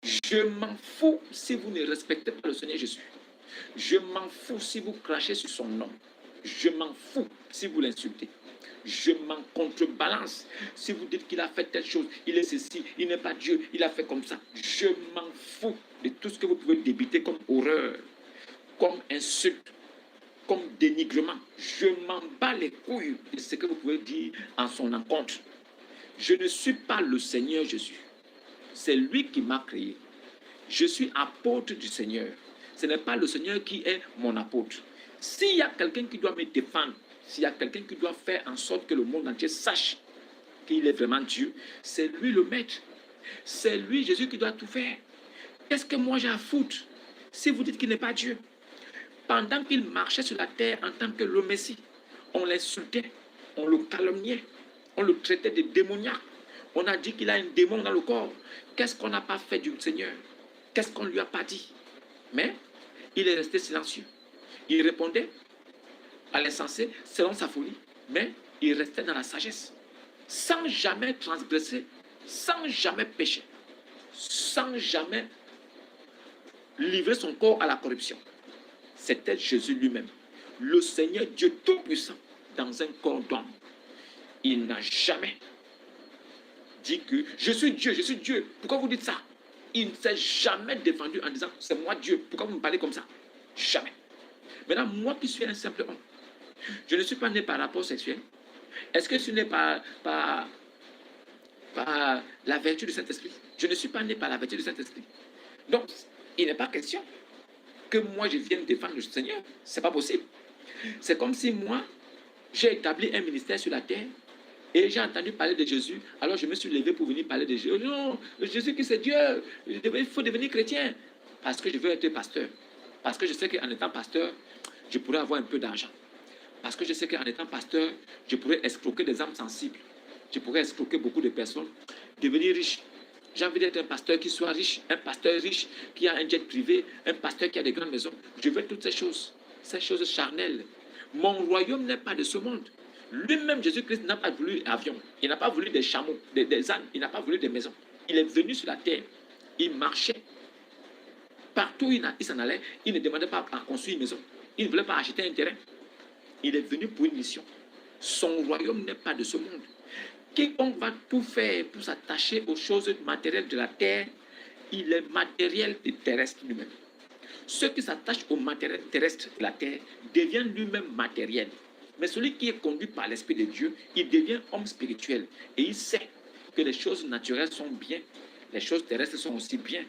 Je m'en fous si vous ne respectez pas le Seigneur Jésus. Je m'en fous si vous crachez sur son nom. Je m'en fous si vous l'insultez. Je m'en contrebalance. Si vous dites qu'il a fait telle chose, il est ceci, il n'est pas Dieu, il a fait comme ça. Je m'en fous de tout ce que vous pouvez débiter comme horreur, comme insulte, comme dénigrement. Je m'en bats les couilles de ce que vous pouvez dire en son encontre. Je ne suis pas le Seigneur Jésus. C'est lui qui m'a créé. Je suis apôtre du Seigneur. Ce n'est pas le Seigneur qui est mon apôtre. S'il y a quelqu'un qui doit me défendre, s'il y a quelqu'un qui doit faire en sorte que le monde entier sache qu'il est vraiment Dieu, c'est lui le maître. C'est lui, Jésus, qui doit tout faire. Qu'est-ce que moi j'ai à foutre si vous dites qu'il n'est pas Dieu? Pendant qu'il marchait sur la terre en tant que le Messie, on l'insultait, on le calomniait, on le traitait de démoniaque. On a dit qu'il a un démon dans le corps. Qu'est-ce qu'on n'a pas fait du Seigneur? Qu'est-ce qu'on ne lui a pas dit? Mais il est resté silencieux. Il répondait à l'insensé selon sa folie, mais il restait dans la sagesse, sans jamais transgresser, sans jamais pécher, sans jamais livrer son corps à la corruption. C'était Jésus lui-même, le Seigneur Dieu Tout-Puissant, dans un corps d'homme. Il n'a jamais dit que je suis Dieu, je suis Dieu. Pourquoi vous dites ça? Il ne s'est jamais défendu en disant c'est moi Dieu. Pourquoi vous me parlez comme ça? Jamais. Maintenant, moi qui suis un simple homme, je ne suis pas né par rapport sexuel. Est-ce que je suis né par la vertu du Saint-Esprit? Je ne suis pas né par la vertu du Saint-Esprit. Donc, il n'est pas question que moi je vienne défendre le Seigneur. Ce n'est pas possible. C'est comme si moi, j'ai établi un ministère sur la terre et j'ai entendu parler de Jésus, alors je me suis levé pour venir parler de Jésus. Non, Jésus qui c'est Dieu, il faut devenir chrétien. Parce que je veux être pasteur. Parce que je sais qu'en étant pasteur, je pourrais avoir un peu d'argent. Parce que je sais qu'en étant pasteur, je pourrais escroquer des âmes sensibles. Je pourrais escroquer beaucoup de personnes, devenir riche. J'ai envie d'être un pasteur qui soit riche, un pasteur riche qui a un jet privé, un pasteur qui a des grandes maisons. Je veux toutes ces choses charnelles. Mon royaume n'est pas de ce monde. Lui-même, Jésus-Christ, n'a pas voulu avion. Il n'a pas voulu des chameaux, des ânes. Il n'a pas voulu des maisons. Il est venu sur la terre. Il marchait. Partout où il s'en allait, il ne demandait pas à construire une maison. Il ne voulait pas acheter un terrain. Il est venu pour une mission. Son royaume n'est pas de ce monde. Quiconque va tout faire pour s'attacher aux choses matérielles de la terre, il est matériel et terrestre lui-même. Ceux qui s'attachent au matériel terrestre de la terre deviennent lui-même matériel. Mais celui qui est conduit par l'Esprit de Dieu, il devient homme spirituel. Et il sait que les choses naturelles sont bien, les choses terrestres sont aussi bien.